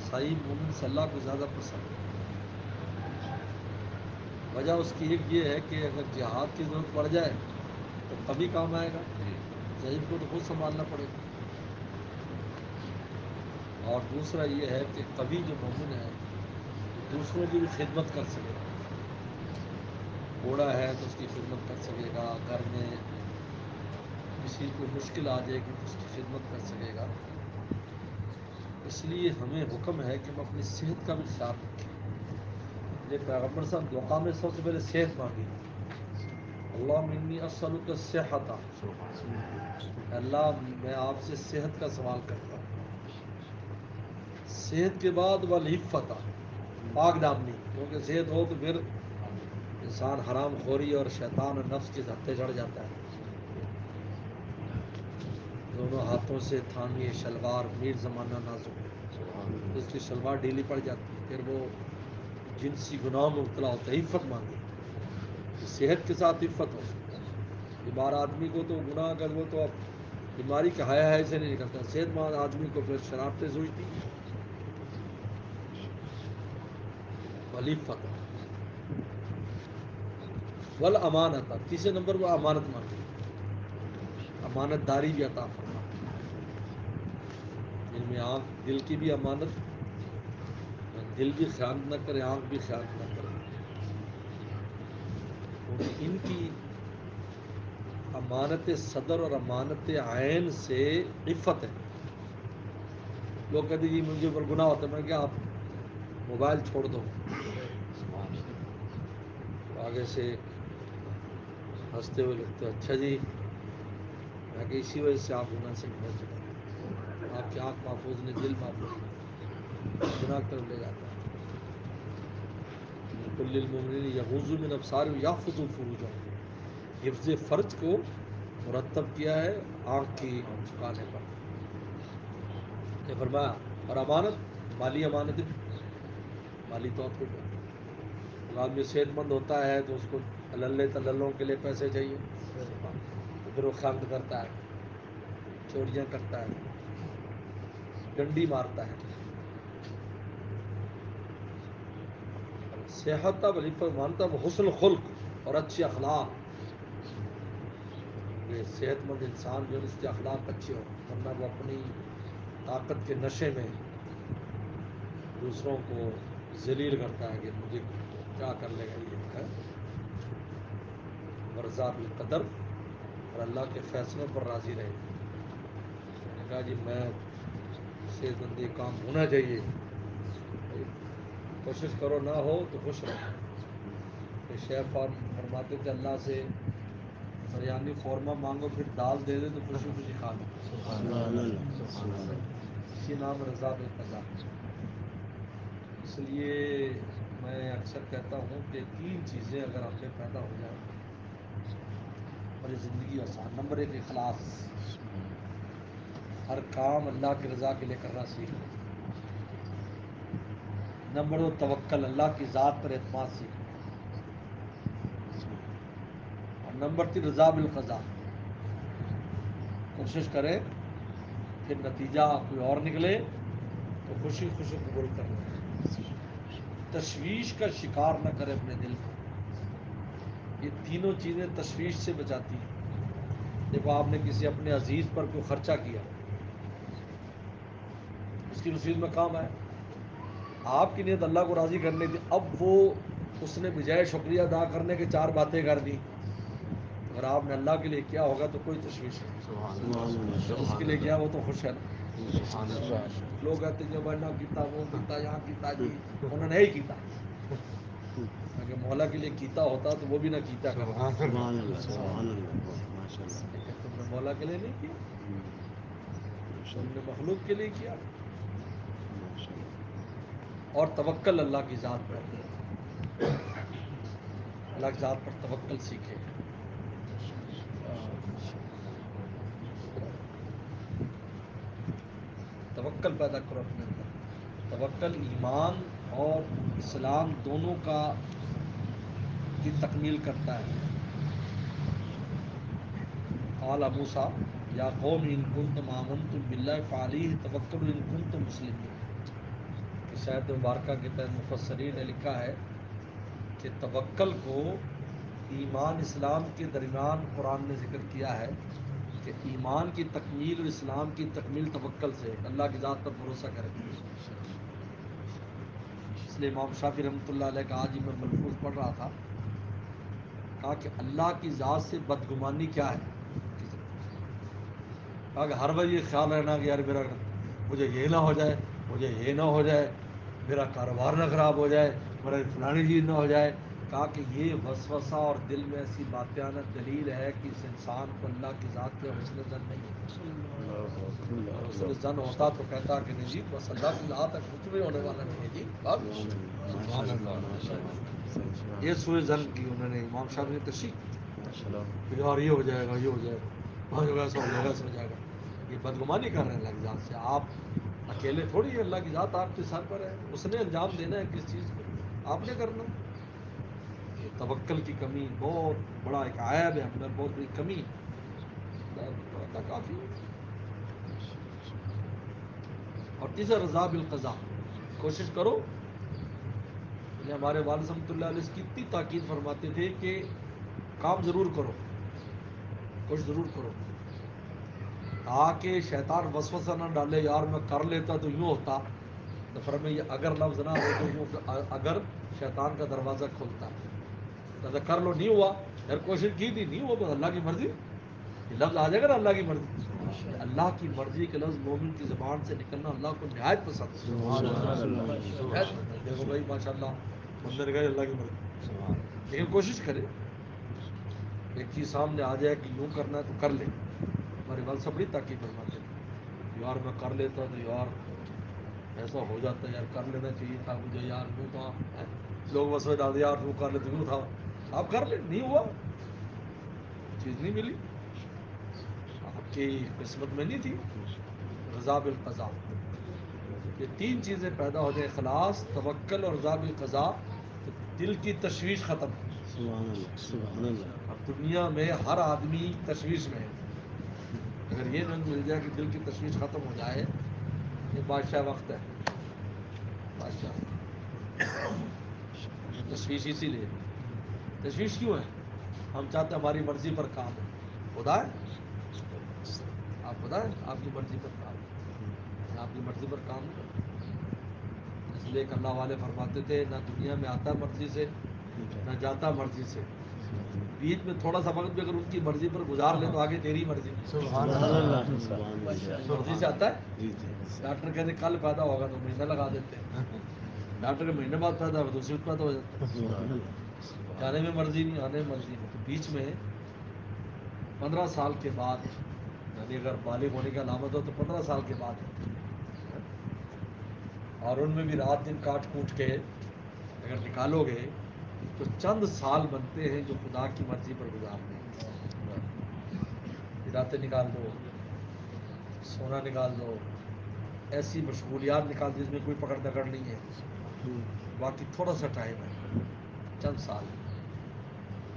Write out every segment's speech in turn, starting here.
صحیح مومن سے اللہ کو زیادہ پسند ہے. وجہ اس کی ایک یہ ہے کہ اگر جہاد کی ضرورت پڑ جائے تو تبھی کام آئے گا. ضعیف کو تو خود سنبھالنا پڑے گا. اور دوسرا یہ ہے کہ قوی جو مومن ہے دوسروں کی بھی خدمت کر سکے گا. بوڑھا ہے تو اس کی خدمت کر سکے گا. گھر میں کسی کو مشکل آ جائے گی تو اس کی خدمت کر سکے گا. اس لیے ہمیں حکم ہے کہ ہم اپنی صحت کا بھی خیال رکھیں. یہ پیغمبر صاحب دعا میں سب سے پہلے صحت مانگی. اللہم انی اسألک الصحۃ. اللہ میں آپ سے صحت کا سوال کرتا ہوں. صحت کے بعد والعفت پاک دامنی. کیونکہ صحت ہو تو پھر انسان حرام خوری اور شیطان اور نفس کے دھتے چڑھ جاتا ہے. دونوں ہاتھوں سے تھامیے شلوار میر زمانہ نازک ہے. اس کی شلوار ڈھیلی پڑ جاتی ہے. پھر وہ جنسی گناہ میں مبتلا ہوتا ہے. عفت مانگے. صحت کے ساتھ عفت ہو. بیمار آدمی کو تو گناہ اگر وہ تو اب بیماری کا حیا سے نہیں نکلتا. صحت مند آدمی کو پھر شرارتیں سوچتی والعفت والامانت. تیسرے نمبر وہ امانت مانگے. امانت داری بھی عطا فرما. جن میں آنکھ دل کی بھی امانت. دل بھی خیانت نہ کرے آنکھ بھی خیانت نہ کرے. کیونکہ ان کی امانت صدر اور امانت عین سے عفت ہے. لوگ کہتے جی مجھے پر گناہ ہوتا ہے. میں کیا آپ موبائل چھوڑ دو. تو آگے سے ہنستے ہوئے لگتے اچھا جی. میں کہ اسی وجہ سے آپ گناہ سے بہت چکے. آپ کی آنکھ محفوظ نہیں دل محفوظ نہیں. گناہ کی طرف لے جاتا ہے. کل المؤمنین یغضوا من ابصارہم یحفظوا فروجهم. حفظ فرج کو مرتب کیا ہے آنکھ کی چھپانے پر. یہ فرمایا. اور امانت مالی امانت بھی مالی طور پہ بھی. آدمی صحت مند ہوتا ہے تو اس کو للے تللوں کے لیے پیسے چاہیے. تو پھر وہ خیانت کرتا ہے. چوریاں کرتا ہے. ڈنڈی مارتا ہے. صحت اب عفت مانتا وہ حسن خلق اور اچھے اخلاق. یہ صحت مند انسان جو ہے اس کے اخلاق اچھے ہوں. ورنہ وہ اپنی طاقت کے نشے میں دوسروں کو ذلیل کرتا ہے کہ مجھے کیا کر لے گا یہ ہے. ورضا بالقدر اور اللہ کے فیصلوں پر راضی رہے. میں نے کہا جی میں صحت مند یہ کام ہونا چاہیے. کوشش کرو نہ ہو تو خوش رہو. کہ شیخ فرماتے تھے اللہ سے بریانی قورمہ مانگو پھر دال دے دے تو خوشی خوشی کھا لو. سبحان اللہ سبحان اللہ. اسی نام رضا بالقضا. اس لیے میں اکثر کہتا ہوں کہ 3 چیزیں اگر ہم میں پیدا ہو جائیں ہماری زندگی آسان. نمبر 1 اخلاص. ہر کام اللہ کی رضا کے لیے کرنا سیکھ لیں. نمبر 2 توکل. اللہ کی ذات پر اعتماد سیکھ لیں. اور نمبر 3 رضا بالقضا. کوشش کریں کہ نتیجہ کوئی اور نکلے تو خوشی خوشی قبول کر لیں. تشویش کا شکار نہ کرے اپنے دل کو. یہ تینوں چیزیں تشویش سے بچاتی ہیں. دیکھو آپ نے کسی اپنے عزیز پر کوئی خرچہ کیا اس کی رسید میں کام آئے. آپ کی نیت اللہ کو راضی کرنے تھی. اب وہ اس نے بجائے شکریہ ادا کرنے کے 4 باتیں کر دی. اگر آپ نے اللہ کے لیے کیا ہوگا تو کوئی تشویش نہیں. اس کے لیے کیا وہ تو خوش ہے نا. لوگ کہتے ہیں جو نہ کیتا وہ کیتا یہاں کیتا جی انہوں نے ہی کیتا. اگر مولا کے لیے کیتا ہوتا تو وہ بھی نہ کیتا کرتا. سبحان اللہ سبحان اللہ ماشاء اللہ. لیکن تم نے مولا کے لیے نہیں کیا. ماشاء تم نے اللہ مخلوق کے لیے کیا. ماشاء اللہ. اور توکل اللہ کی ذات پر. اللہ کی ذات پر توکل سیکھے. توکل پیدا کرو اپنے اندر. توکل ایمان اور اسلام دونوں کی تکمیل کرتا ہے. قال موسیٰ یا قوم ان کنتم آمنتم باللہ فعلیہ توکلوا ان کنتم مسلمین. اس آیت مبارکہ کے تحت مفسرین نے لکھا ہے کہ توکل کو ایمان اسلام کے درمیان قرآن نے ذکر کیا ہے کہ ایمان کی تکمیل اور اسلام کی تکمیل توکل سے، اللہ کی ذات پر بھروسہ کرے. اس لیے امام شافعی رحمۃ اللہ علیہ کا آج ہی میں ملفوظ پڑھ رہا تھا، کہا کہ اللہ کی ذات سے بدگمانی کیا ہے. کہا کہ ہر بار یہ خیال رہنا کہ یار میرا مجھے یہ نہ ہو جائے، مجھے یہ نہ ہو جائے، میرا کاروبار نہ خراب ہو جائے، میرا فلانی چیز نہ ہو جائے. کہا کہ یہ وسوسہ اور دل میں ایسی باتیں آنا دلیل ہے کہ اس انسان کو اللہ کی ذات پہ حسن زن نہیں ہے. اور حسن زن ہوتا تو کہتا کہ نہیں جی بس اللہ کی ذات ہے، کچھ بھی ہونے والا نہیں ہے جی. یہ سوئے زن کی انہوں نے امام شافعی نے تشریح کی کہ یار یہ ہو جائے گا، یہ ہو جائے گا، ویسا ہو جائے گا، ایسا ہو جائے گا. یہ بدگمانی کر رہے ہیں اللہ کی ذات سے. آپ اکیلے تھوڑی ہے، اللہ کی ذات آپ کے سر پر ہے، اس نے انجام دینا ہے کس چیز کو، آپ نے کرنا. یہ توکل کی کمی بہت بڑا ایک عیب ہے، اندر بہت بڑی کمی ہے. اللہ کافی ہے. اور تیسرا رضا بالقضاء، کوشش کرو. ہمارے والد رحمۃ اللہ علیہ اس کی اتنی تاکید فرماتے تھے کہ کام ضرور کرو، کچھ ضرور کرو، تاکہ شیطان وسوسہ نہ ڈالے یار میں کر لیتا تو یوں ہوتا. تو فرمایا یہ اگر لفظ نہ ہو تو یوں اگر شیطان کا دروازہ کھولتا. تو کر لو، نہیں ہوا، یار کوشش کی تھی نہیں ہوا، بس اللہ کی مرضی. یہ لفظ آ جائے گا نا اللہ کی مرضی. اللہ کی مرضی کے لفظ مومن کی زبان سے نکلنا اللہ کو نہایت پسند ہے. دیکھو بھائی ماشاء اللہ بندے نے کہا اللہ کی مرضی، لیکن کوشش کرے. ایک چیز سامنے آ جائے کہ یوں کرنا ہے تو کر لے. ہمارے والد صاحب بڑی تاکید فرماتے تھے یار میں کر لیتا تو یار ایسا ہو جاتا، یار کر لینا چاہیے تھا مجھے، یار یوں تھا. لوگ بس ڈالتے یار یوں کر لیتے یوں تھا. آپ کر لیں، نہیں ہوا، چیز نہیں ملی، آپ کی قسمت میں نہیں تھی. رضا بالقضاء، یہ تین چیزیں پیدا ہو جائیں، اخلاص، توکل اور رضا بالقضاء، تو دل کی تشویش ختم. سبحان اللہ، سبحان اللہ. اب دنیا میں ہر آدمی تشویش میں ہے. اگر یہ نہ مل جائے کہ دل کی تشویش ختم ہو جائے، یہ بادشاہ وقت ہے. بادشاہ تشویش اسی لیے، تشویش کیوں ہے؟ ہم چاہتے ہیں ہماری مرضی پر کام ہو. خدا ہے، آپ خدا ہے، آپ کی مرضی پر کام ہو. آپ کی مرضی پر کام نہیں کرتا. اس لیے کہ اللہ والے فرماتے تھے نہ دنیا میں آتا مرضی سے نہ جاتا مرضی سے. بیچ میں تھوڑا سا وقت بھی اگر ان کی مرضی پر گزار لے تو آگے تیری مرضی. مرضی سے آتا ہے. ڈاکٹر کہتے کل پیدا ہوگا تو مہینہ لگا دیتے ہیں، ڈاکٹر کے مہینے بعد پیدا ہوگا تو اسی وقت پیدا ہو جاتا ہے. جانے میں مرضی نہیں، آنے میں مرضی نہیں. تو بیچ میں 15 سال کے بعد، یعنی اگر بالغ ہونے کی علامت ہو تو 15 سال کے بعد، اور ان میں بھی رات دن کاٹ کوٹ کے اگر نکالو گے تو چند سال بنتے ہیں جو خدا کی مرضی پر گزارنے ہیں. راتیں نکال دو، سونا نکال دو، ایسی مشغولیات نکال دو جس میں کوئی پکڑ دکڑ نہیں ہے. باقی تھوڑا سا ٹائم ہے، چند سال.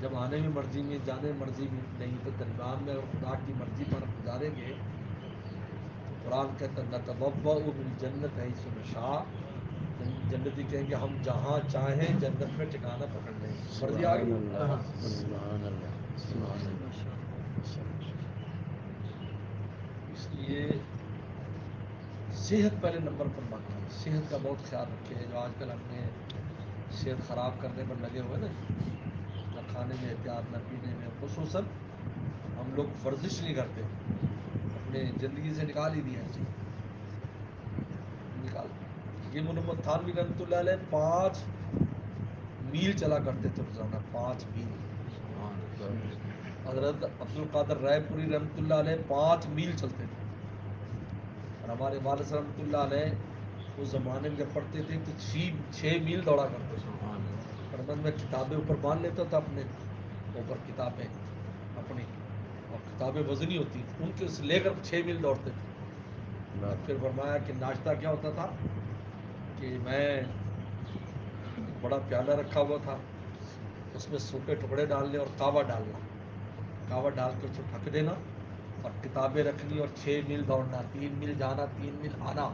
جب آنے میں مرضی میں، جانے میں مرضی میں نہیں، تو درمیان میں اگر خدا کی مرضی پر گزاریں گے تو قرآن کہتا ہے نتبوأ من الجنۃ حیث نشاء. جنتی کہیں گے ہم جہاں چاہیں جنت میں ٹھکانہ پکڑ لیں گے. مرضی آ گئی. سبحان اللہ، سبحان اللہ. اس لیے صحت پہلے نمبر پر باقی ہے. صحت کا بہت خیال رکھے. جو آج کل ہم نے صحت خراب کرنے پر لگے ہوئے نا، نہ کھانے میں احتیاط، نہ پینے میں. خصوصاً ہم لوگ ورزش نہیں کرتے، اپنے زندگی سے نکال ہی دیا. نکال. یہ محمد تھانوی رحمۃ اللہ علیہ 5 میل چلا کرتے تھے روزانہ، 5 میل. حضرت عبد القادر رائے پوری رحمۃ اللہ علیہ 5 میل چلتے تھے. اور ہمارے والد صاحب رحمۃ اللہ علیہ اس زمانے میں جب پڑھتے تھے تو 6 میل دوڑا کرتے تھے. اور میں کتابیں اوپر باندھ لیتا تھا، اپنے اوپر کتابیں اپنی، اور کتابیں وزنی ہوتی تھیں، ان کے لے کر 6 میل دوڑتے تھے. اور پھر فرمایا کہ ناشتہ کیا ہوتا تھا کہ میں ایک بڑا پیالہ رکھا ہوا تھا، اس میں سوکھے ٹکڑے ڈالنے اور کاوا ڈالنا، کاوا ڈال کے اس کو ڈھک دینا اور کتابیں رکھنی اور 6 میل دوڑنا، 3 میل جانا 3 میل آنا،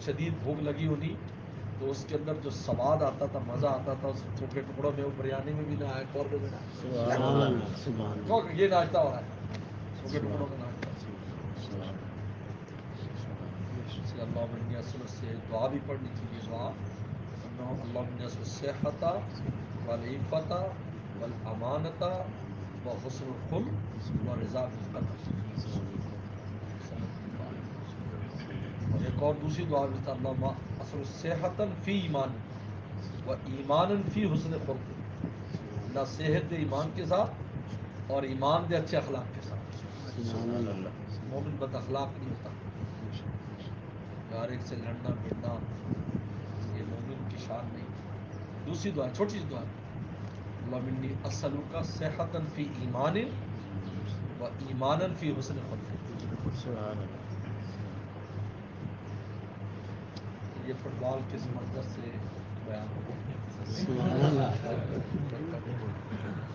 شدید بھوک لگی ہونی، تو اس کے اندر جو سواد آتا تھا، مزہ آتا تھا، اس کے ٹکڑوں میں، وہ بریانی میں بھی نہ آئے، قورمے میں نہ آئے، سبحان اللہ سبحان اللہ یہ ناشتہ ہو رہا ہے، سو کے ٹکڑوں میں ناشتہ. سبحان سے اللہ من یسر سے دعا بھی پڑھنی چاہیے. دعا اللہ من یسر صحت والعفت والامانت وحسن الخلق ورضا بالقدر. اور ایک اور دوسری دعا بھی تھا، اللہ اصل صحت فی ایمان و ایمان فی حسن خلق. اللہ صحت دے ایمان کے ساتھ اور ایمان دے اچھے اخلاق کے ساتھ. سبحان اللہ مومن بد اخلاق نہیں ہوتا، یار ایک سے لڑنا بھڑنا، یہ مومن کی شان نہیں. دوسری دعا چھوٹی سی دعا، اللہ منی اسألک صحت فی ایمان و ایمان فی حسن خلق. سبحان اللہ یہ فٹ بال کس مرکز سے